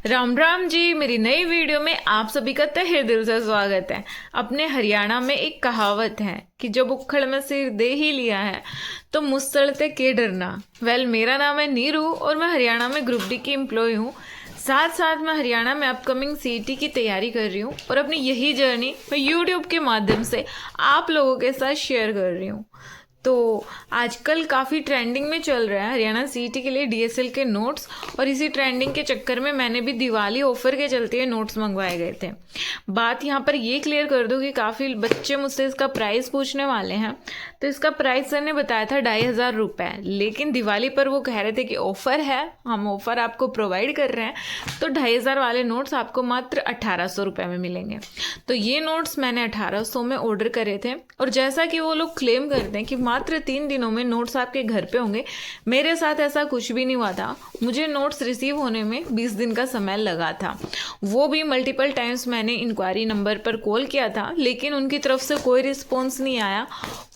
राम राम जी। मेरी नई वीडियो में आप सभी का तहे दिल से स्वागत है। अपने हरियाणा में एक कहावत है कि जब उखड़ में सिर दे ही लिया है तो मुसलते के डरना। मेरा नाम है नीरू और मैं हरियाणा में ग्रुप डी की एम्प्लॉय हूँ। साथ साथ मैं हरियाणा में अपकमिंग सीईटी की तैयारी कर रही हूँ और अपनी यही जर्नी मैं यूट्यूब के माध्यम से आप लोगों के साथ शेयर कर रही हूँ। तो आजकल काफ़ी ट्रेंडिंग में चल रहा है हरियाणा सीईटी के लिए डीएसएल के नोट्स, और इसी ट्रेंडिंग के चक्कर में मैंने भी दिवाली ऑफर के चलते हुए नोट्स मंगवाए गए थे। बात यहाँ पर ये क्लियर कर दूँ कि काफ़ी बच्चे मुझसे इसका प्राइस पूछने वाले हैं। तो इसका प्राइस सर ने बताया था 2500 रुपये, लेकिन दिवाली पर वो कह रहे थे कि ऑफ़र है, हम ऑफ़र आपको प्रोवाइड कर रहे हैं, तो 2500 वाले नोट्स आपको मात्र 1800 रुपये में मिलेंगे। तो ये नोट्स मैंने 1800 में ऑर्डर करे थे, और जैसा कि वो लोग क्लेम करते हैं कि मात्र 3 दिनों में नोट्स आपके घर पे होंगे, मेरे साथ ऐसा कुछ भी नहीं हुआ था। मुझे नोट्स रिसीव होने में 20 दिन का समय लगा था। वो भी मल्टीपल टाइम्स मैंने इंक्वायरी नंबर पर कॉल किया था, लेकिन उनकी तरफ से कोई रिस्पॉन्स नहीं आया,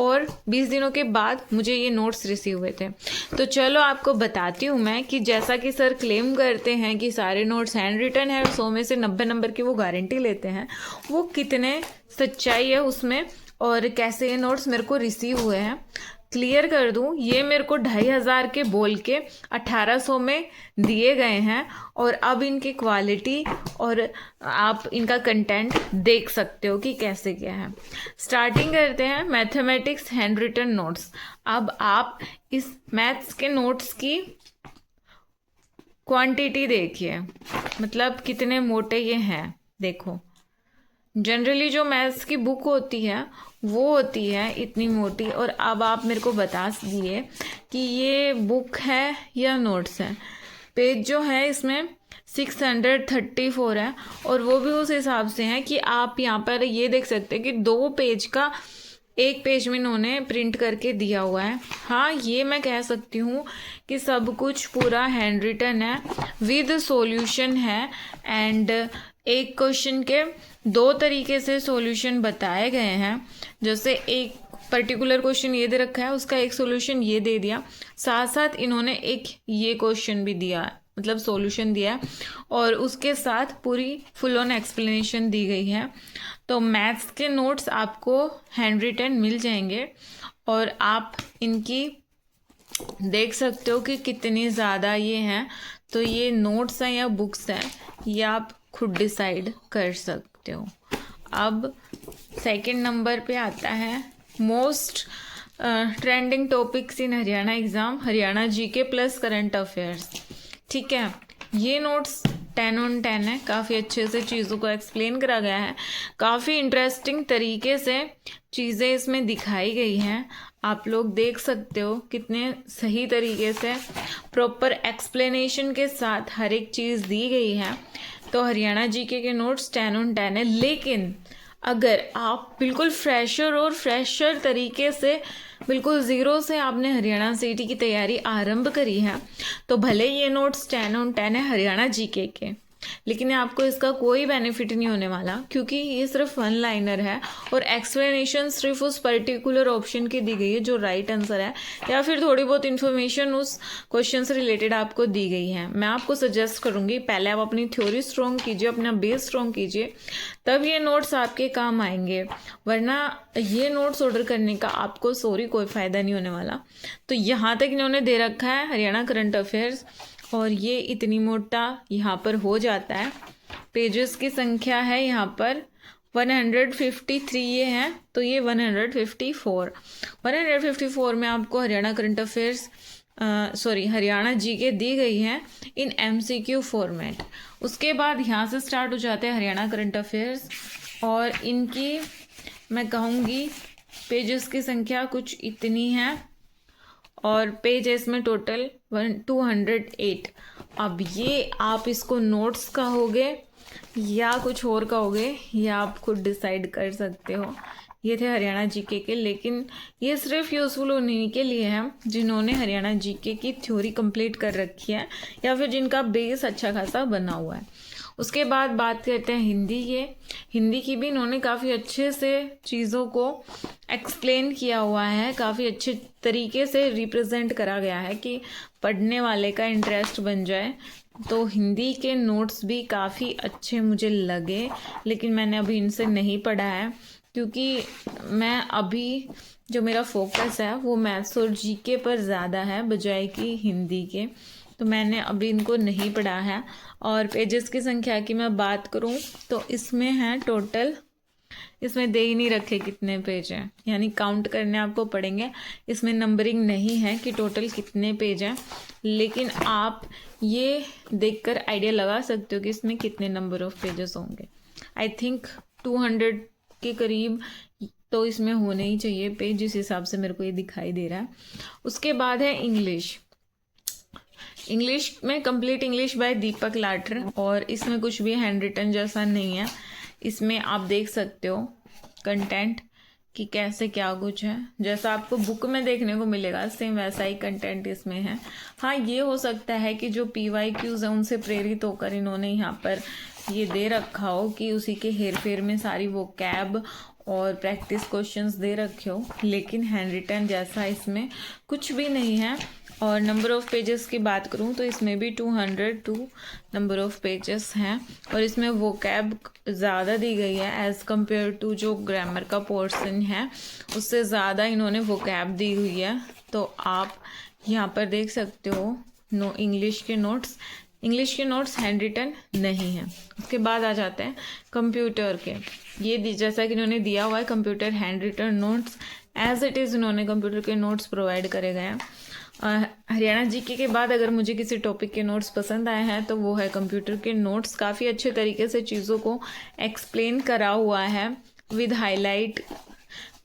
और 20 दिनों के बाद मुझे ये नोट्स रिसीव हुए थे। तो चलो आपको बताती हूँ मैं कि जैसा कि सर क्लेम करते हैं कि सारे नोट्स हैंड रिटन है और 100 में से 90 नंबर की वो गारंटी लेते हैं, वो कितने सच्चाई है उसमें और कैसे ये नोट्स मेरे को रिसीव हुए हैं। क्लियर कर दूं, ये मेरे को 2500 के बोल के 1800 में दिए गए हैं, और अब इनकी क्वालिटी और आप इनका कंटेंट देख सकते हो कि कैसे क्या है। स्टार्टिंग करते हैं मैथमेटिक्स हैंड रिटन नोट्स। अब आप इस मैथ्स के नोट्स की क्वांटिटी देखिए, मतलब कितने मोटे ये हैं। देखो, जनरली जो मैथ्स की बुक होती है वो होती है इतनी मोटी, और अब आप मेरे को बता दिए कि ये बुक है या नोट्स है। पेज जो है इसमें 634 है, और वो भी उस हिसाब से है कि आप यहाँ पर ये देख सकते हैं कि 2 पेज का एक पेज में इन्होंने प्रिंट करके दिया हुआ है। हाँ, ये मैं कह सकती हूँ कि सब कुछ पूरा हैंड रिटन है, विद सॉल्यूशन है, एंड एक क्वेश्चन के 2 तरीके से सॉल्यूशन बताए गए हैं। जैसे एक पर्टिकुलर क्वेश्चन ये दे रखा है, उसका एक सॉल्यूशन ये दे दिया, साथ साथ इन्होंने एक ये क्वेश्चन भी दिया, मतलब सॉल्यूशन दिया, और उसके साथ पूरी फुल ऑन एक्सप्लेनेशन दी गई है। तो मैथ्स के नोट्स आपको हैंड रिटन मिल जाएंगे, और आप इनकी देख सकते हो कि कितनी ज़्यादा ये हैं। तो ये नोट्स हैं या बुक्स हैं, ये आप खुद डिसाइड कर सकते हो। अब सेकंड नंबर पे आता है most trending topics in Haryana exam, Haryana GK plus current affairs. ठीक है, ये नोट्स 10 on 10 है, काफ़ी अच्छे से चीज़ों को एक्सप्लेन करा गया है, काफ़ी इंटरेस्टिंग तरीके से चीज़ें इसमें दिखाई गई हैं। आप लोग देख सकते हो कितने सही तरीके से प्रॉपर एक्सप्लेनेशन के साथ हर एक चीज़ दी गई है। तो हरियाणा जीके के नोट्स 10 on 10 है, लेकिन अगर आप बिल्कुल फ्रेशर तरीके से, बिल्कुल ज़ीरो से आपने हरियाणा सीईटी की तैयारी आरंभ करी है, तो भले ये नोट्स 10 on 10 है हरियाणा जीके के, लेकिन आपको इसका कोई बेनिफिट नहीं होने वाला, क्योंकि ये सिर्फ 1 लाइनर है, और एक्सप्लेनेशन सिर्फ उस पर्टिकुलर ऑप्शन की दी गई है जो राइट आंसर है, या फिर थोड़ी बहुत इन्फॉर्मेशन उस क्वेश्चन से रिलेटेड आपको दी गई है। मैं आपको सजेस्ट करूँगी पहले आप अपनी थ्योरी स्ट्रॉन्ग कीजिए, अपना बेस स्ट्रॉन्ग कीजिए, तब ये नोट्स आपके काम आएंगे, वरना ये नोट्स ऑर्डर करने का आपको कोई फ़ायदा नहीं होने वाला। तो यहाँ तक इन्होंने दे रखा है हरियाणा करंट अफेयर्स, और ये इतनी मोटा यहाँ पर हो जाता है। पेजेस की संख्या है यहाँ पर 153 ये हैं, तो ये 154 में आपको Haryana current affairs Haryana GK दी गई हैं इन एमसीक्यू फॉर्मेट। उसके बाद यहाँ से स्टार्ट हो जाते हैं हरियाणा करंट अफेयर्स, और इनकी मैं कहूँगी पेजेस की संख्या कुछ इतनी है, और पेज है इसमें टोटल 208। अब ये आप इसको नोट्स कहोगे या कुछ और कहोगे, या आप खुद डिसाइड कर सकते हो। ये थे हरियाणा जीके के, लेकिन ये सिर्फ यूज़फुल उन्हीं के लिए है जिन्होंने हरियाणा जीके की थ्योरी कंप्लीट कर रखी है, या फिर जिनका बेस अच्छा खासा बना हुआ है। उसके बाद बात करते हैं हिंदी की भी इन्होंने काफ़ी अच्छे से चीज़ों को एक्सप्लेन किया हुआ है, काफ़ी अच्छे तरीके से रिप्रेजेंट करा गया है कि पढ़ने वाले का इंटरेस्ट बन जाए। तो हिंदी के नोट्स भी काफ़ी अच्छे मुझे लगे, लेकिन मैंने अभी इनसे नहीं पढ़ा है क्योंकि मैं अभी जो मेरा फोकस है वो मैथ्स और जीके पर ज़्यादा है बजाय कि हिंदी के। तो मैंने अभी इनको नहीं पढ़ा है। और पेजेस की संख्या की मैं बात करूं तो इसमें है टोटल, इसमें दे ही नहीं रखे कितने पेज हैं, यानी काउंट करने आपको पड़ेंगे। इसमें नंबरिंग नहीं है कि टोटल कितने पेज हैं, लेकिन आप ये देखकर आइडिया लगा सकते हो कि इसमें कितने नंबर ऑफ पेजेस होंगे। आई थिंक 200 के करीब तो इसमें होने ही चाहिए पेज, जिस हिसाब से मेरे को ये दिखाई दे रहा है। उसके बाद है इंग्लिश। इंग्लिश में कंप्लीट इंग्लिश बाय दीपक लाटर, और इसमें कुछ भी हैंड रिटन जैसा नहीं है। इसमें आप देख सकते हो कंटेंट कि कैसे क्या कुछ है, जैसा आपको बुक में देखने को मिलेगा सेम वैसा ही कंटेंट इसमें है। हाँ, ये हो सकता है कि जो PYQs है उनसे प्रेरित होकर इन्होंने यहाँ पर ये दे रखा हो कि उसी के हेर फेर में सारी वो कैब और प्रैक्टिस क्वेश्चंस दे रखे हो, लेकिन हैंड रिटन जैसा इसमें कुछ भी नहीं है। और नंबर ऑफ़ पेजेस की बात करूँ तो इसमें भी 202 नंबर ऑफ़ पेजेस हैं, और इसमें वो कैब ज़्यादा दी गई है एज़ कम्पेयर टू जो ग्रामर का पोर्शन है, उससे ज़्यादा इन्होंने वो कैब दी हुई है। तो आप यहाँ पर देख सकते हो इंग्लिश के नोट्स हैंड रिटन नहीं है। उसके बाद आ जाते हैं कंप्यूटर के। ये जैसा कि इन्होंने दिया हुआ है computer hand written notes as it is, इन्होंने कंप्यूटर के नोट्स प्रोवाइड करे गए हैं। हरियाणा जीके के बाद अगर मुझे किसी टॉपिक के नोट्स पसंद आए हैं तो वो है कंप्यूटर के नोट्स। काफ़ी अच्छे तरीके से चीज़ों को एक्सप्लेन करा हुआ है विद हाईलाइट,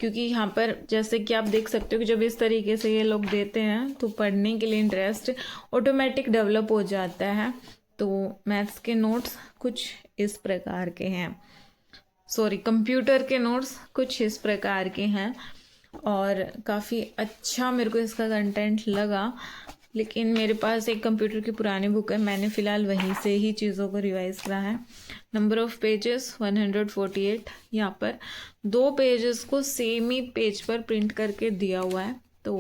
क्योंकि यहाँ पर जैसे कि आप देख सकते हो कि जब इस तरीके से ये लोग देते हैं तो पढ़ने के लिए इंटरेस्ट ऑटोमेटिक डेवलप हो जाता है। तो मैथ्स के नोट्स कुछ इस प्रकार के हैं, कंप्यूटर के नोट्स कुछ इस प्रकार के हैं, और काफ़ी अच्छा मेरे को इसका कंटेंट लगा। लेकिन मेरे पास एक कंप्यूटर की पुरानी बुक है, मैंने फ़िलहाल वहीं से ही चीज़ों को रिवाइज करा है। नंबर ऑफ़ पेजेस 148, यहाँ पर 2 पेजेस को सेम ही पेज पर प्रिंट करके दिया हुआ है। तो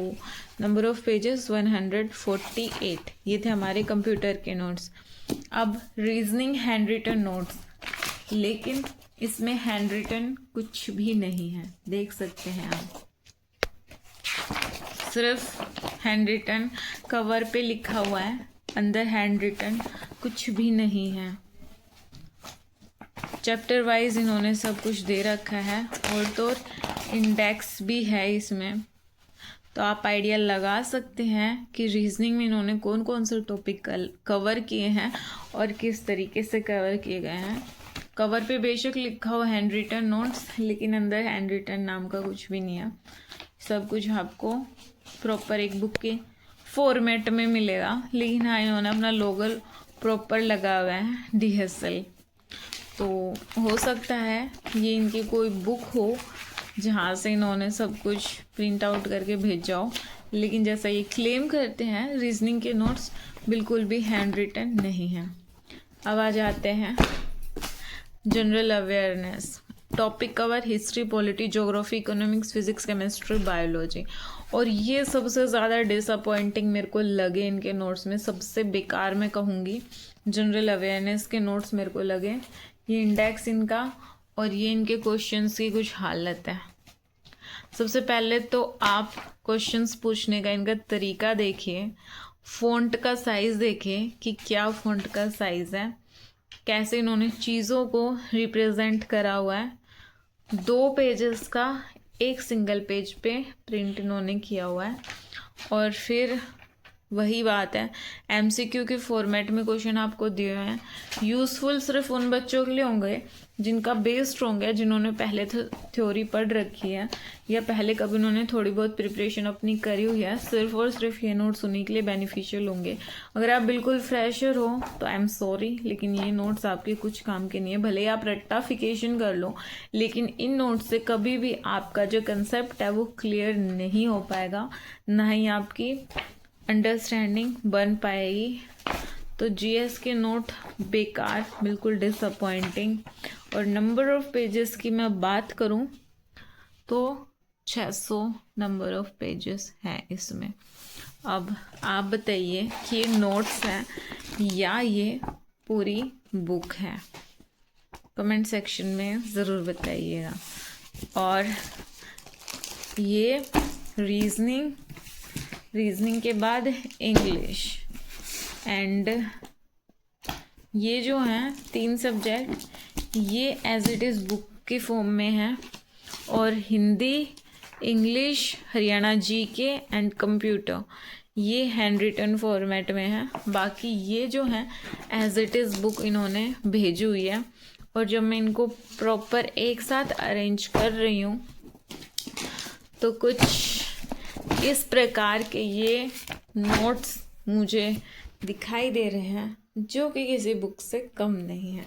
नंबर ऑफ़ पेजेस 148 ये थे हमारे कंप्यूटर के नोट्स। अब रीजनिंग हैंड रिटन नोट्स, लेकिन इसमें हैंड रिटन कुछ भी नहीं है, देख सकते हैं आप, सिर्फ हैंड रिटन कवर पे लिखा हुआ है, अंदर हैंड रिटन कुछ भी नहीं है। चैप्टर वाइज इन्होंने सब कुछ दे रखा है, और तो इंडेक्स भी है इसमें, तो आप आइडिया लगा सकते हैं कि रीजनिंग में इन्होंने कौन कौन से टॉपिक कवर किए हैं और किस तरीके से कवर किए गए हैं। कवर पे बेशक लिखा हुआ हैंड रिटन नोट्स, लेकिन अंदर हैंड रिटन नाम का कुछ भी नहीं है। सब कुछ आपको प्रॉपर एक बुक के फॉर्मेट में मिलेगा, लेकिन हाँ इन्होंने अपना लोगो प्रॉपर लगा हुआ है DSL। तो हो सकता है ये इनकी कोई बुक हो जहाँ से इन्होंने सब कुछ प्रिंट आउट करके भेजा हो, लेकिन जैसा ये क्लेम करते हैं रीजनिंग के नोट्स बिल्कुल भी हैंड रिटन नहीं है। अब आ जाते हैं general awareness. Topic cover history, polity, geography, economics, physics, chemistry, biology. और ये सबसे ज़्यादा डिसअपॉइंटिंग मेरे को लगे इनके नोट्स में, सबसे बेकार मैं कहूँगी जनरल अवेयरनेस के नोट्स मेरे को लगे। ये इंडेक्स इनका और ये इनके क्वेश्चंस की कुछ हालत है। सबसे पहले तो आप क्वेश्चंस पूछने का इनका तरीका देखिए, फ़ॉन्ट का साइज़ देखिए कि क्या फ़ॉन्ट का साइज़ है, कैसे इन्होंने चीज़ों को रिप्रेजेंट करा हुआ है। 2 पेजेस का एक सिंगल पेज पे प्रिंट इन्होंने किया हुआ है। और फिर वही बात है, MCQ के फॉर्मेट में क्वेश्चन आपको दिए हुए हैं। यूज़फुल सिर्फ उन बच्चों के लिए होंगे जिनका बेस स्ट्रॉन्ग है, जिन्होंने पहले थ्योरी पढ़ रखी है या पहले कभी उन्होंने थोड़ी बहुत प्रिपरेशन अपनी करी हुई है। सिर्फ और सिर्फ ये नोट्स उन्हीं के लिए बेनिफिशियल होंगे। अगर आप बिल्कुल फ्रेशर हो तो आई एम सॉरी, लेकिन ये नोट्स आपके कुछ काम के नहीं है। भले ही आप रट्टाफिकेशन कर लो, लेकिन इन नोट्स से कभी भी आपका जो कंसेप्ट है वो क्लियर नहीं हो पाएगा, ना ही आपकी अंडरस्टैंडिंग बन पाएगी। तो GS के नोट बेकार, बिल्कुल डिसअपॉइंटिंग। और नंबर ऑफ़ पेजेस की मैं बात करूं तो 600 नंबर ऑफ़ पेजेस हैं इसमें। अब आप बताइए कि ये नोट्स हैं, या ये पूरी बुक है? कमेंट सेक्शन में ज़रूर बताइएगा। और ये रीजनिंग के बाद इंग्लिश, एंड ये जो हैं 3 सब्जेक्ट ये एज इट इज़ बुक की फॉर्म में है, और Hindi, English, Haryana GK and computer ये हैंड रिटन फॉर्मेट में है। बाकी ये जो है एज इट इज़ बुक इन्होंने भेजी हुई है, और जब मैं इनको प्रॉपर एक साथ अरेंज कर रही हूँ तो कुछ इस प्रकार के ये नोट्स मुझे दिखाई दे रहे हैं, जो कि किसी बुक से कम नहीं है।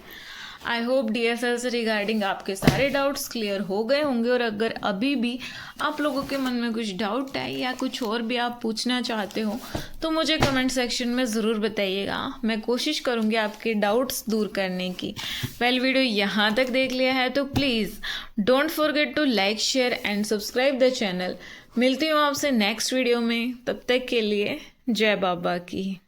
आई होप डियर सर से रिगार्डिंग आपके सारे डाउट्स क्लियर हो गए होंगे, और अगर अभी भी आप लोगों के मन में कुछ डाउट है या कुछ और भी आप पूछना चाहते हो तो मुझे कमेंट सेक्शन में ज़रूर बताइएगा। मैं कोशिश करूँगी आपके डाउट्स दूर करने की। वीडियो यहाँ तक देख लिया है तो please don't forget to like, share and subscribe the channel. मिलती हूँ आपसे नेक्स्ट वीडियो में, तब तक के लिए जय बाबा की।